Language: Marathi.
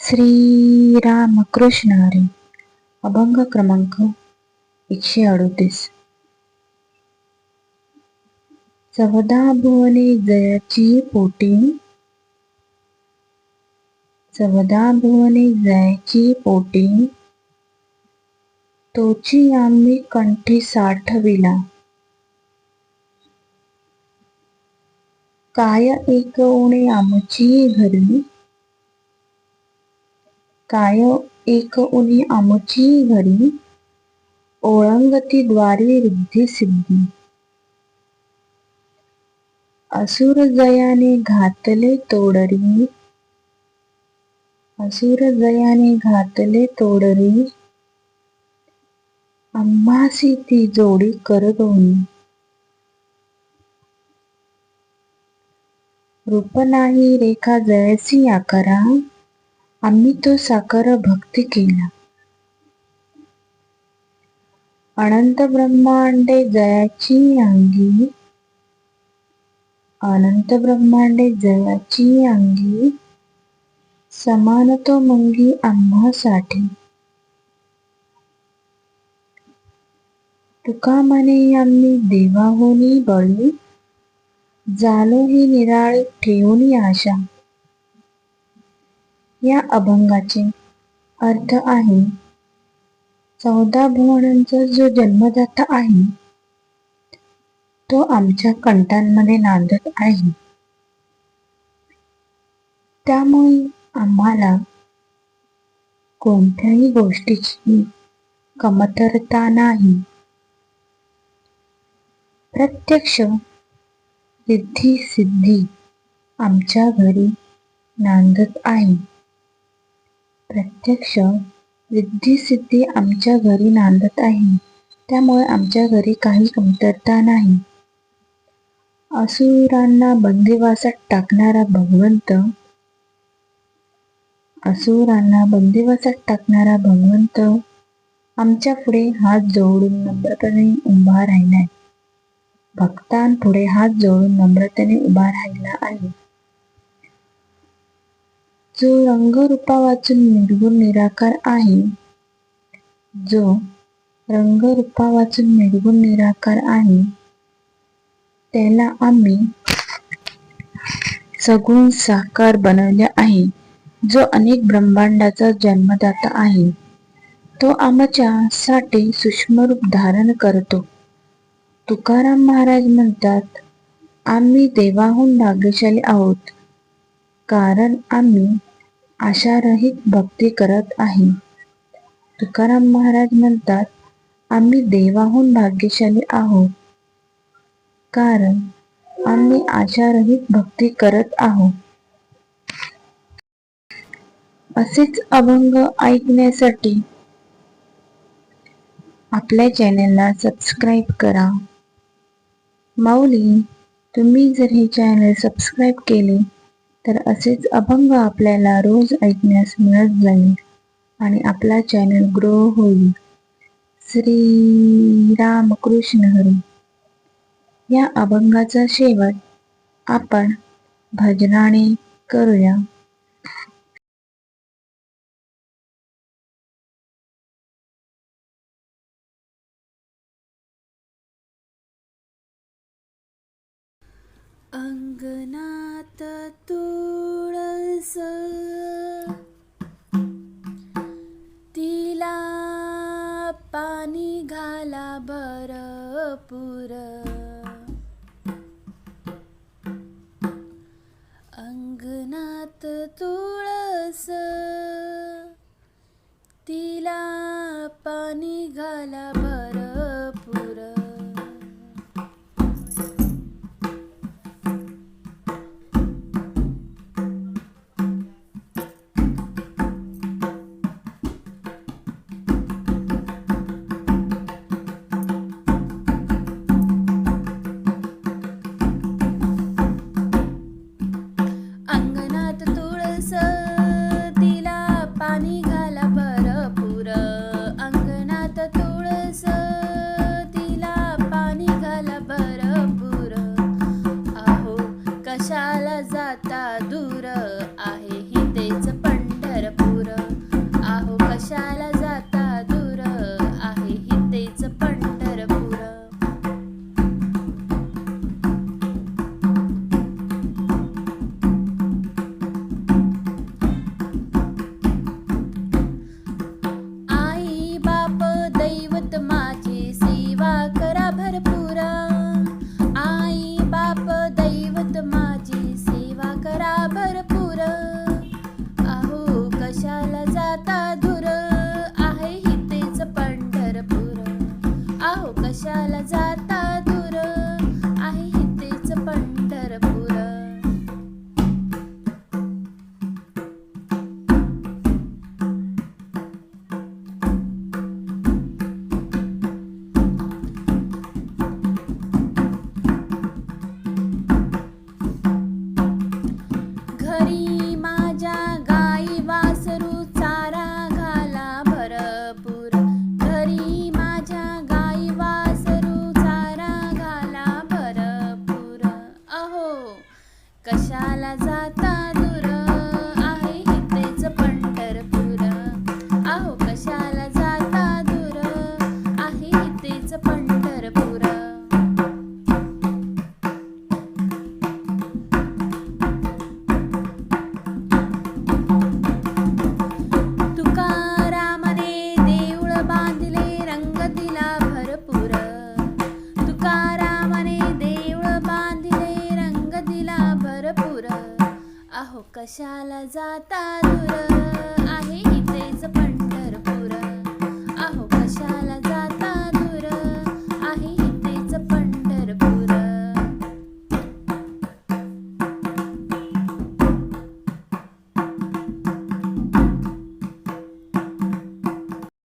श्री रामकृष्ण हरी. अभंग क्रमांक 138. चवदा भुवने जयाची पोटी, चवदा भुवने जयाची पोटी, तोची आम्ही कंठी साठविला. काय एक उणे आमची घरी, काय एक उणी आमची घरी, ओळंगती द्वारी रिद्धी सिद्धी. असुर जयाने घातले तोडरी, असुर जयाने घातले तोडरी, आम्हासी ती जोडी करगोनी. रूप नाही रेखा जयसी आकारा, आम्ही तो साकार भक्ती केला. अनंत ब्रह्मांडे जयाची अंगी, अनंत ब्रह्मांडे जयाची अंगी, समान तो मंगी आम्हासाठी. तुका म्हणे आम्ही देवाहुनी बळी, झालो ही निराळी ठेवूनी आशा. या अभंगाचे अर्थ आहे, 14 भुवनांचा जो जन्मदाता आहे तो आमच्या कंठांमध्ये नांदत आहे. त्यामुळे आम्हाला कोणत्याही गोष्टीची कमतरता नाही. प्रत्यक्ष रिद्धी सिद्धी आमच्या घरी नांदत आहे. प्रत्यक्ष रिद्धी सिद्धी आमच्या घरी नांदत आहे. त्यामुळे आमच्या घरी काही कमतरता नाही. असुरांना बंदिवासात टाकणारा भगवंत, असुरांना बंदिवासात टाकणारा भगवंत आमच्या पुढे हात जोडून नम्रपणे उभा राहिलाय. भक्तांपुढे हात जोडून नम्रतेने उभा राहिला आहे. जो रंगरूपा वाचून निर्गुण निराकार आहे, जो रंगरूपा वाचून निर्गुण निराकार आहे, त्याला आम्ही सगुण साकार बनवले आहे. जो अनेक ब्रह्मांडाचा जन्मदाता आहे, तो आमच्यासाठी सूक्ष्मरूप धारण करतो. तुकाराम महाराज म्हणतात, आम्ही देवाहून भाग्यशाली आहोत, कारण आम्ही आशारहित भक्ती करत आहे. तुकाराम महाराज म्हणतात, आम्ही देवाहून भाग्यशाली आहोत, कारण आम्ही आशारहित भक्ती करत आहोत. असेच अभंग ऐकण्यासाठी आपल्या चॅनेलला सबस्क्राईब करा. माऊली, तुम्ही जर हे चॅनेल सबस्क्राईब केले तर असेच अभंग आपल्याला रोज ऐकण्यास मिळत जाईल आणि आपला चॅनेल ग्रो होईल. श्री रामकृष्ण हरी. या अभंगाचा शेवट आपण भजनाने करूया. अंगणात तुळस, तिला पाणी घाला भरपूर. अंगणात तुळस, तिला पाणी घाला भरपूर. अंगणात तुळस, तिला पाणी घाला भरपूर. अंगणात तुळस, जाता दूर आहे इथेच पंढरपूर अहो कशाला जाता दूर आहे इथेच पंढरपूर तुकारामाने देऊळ बांधले रंग दिला भरपूर तुकारामाने देऊळ बांधले रंग दिला भरपूर अहो कशाला जाता दूर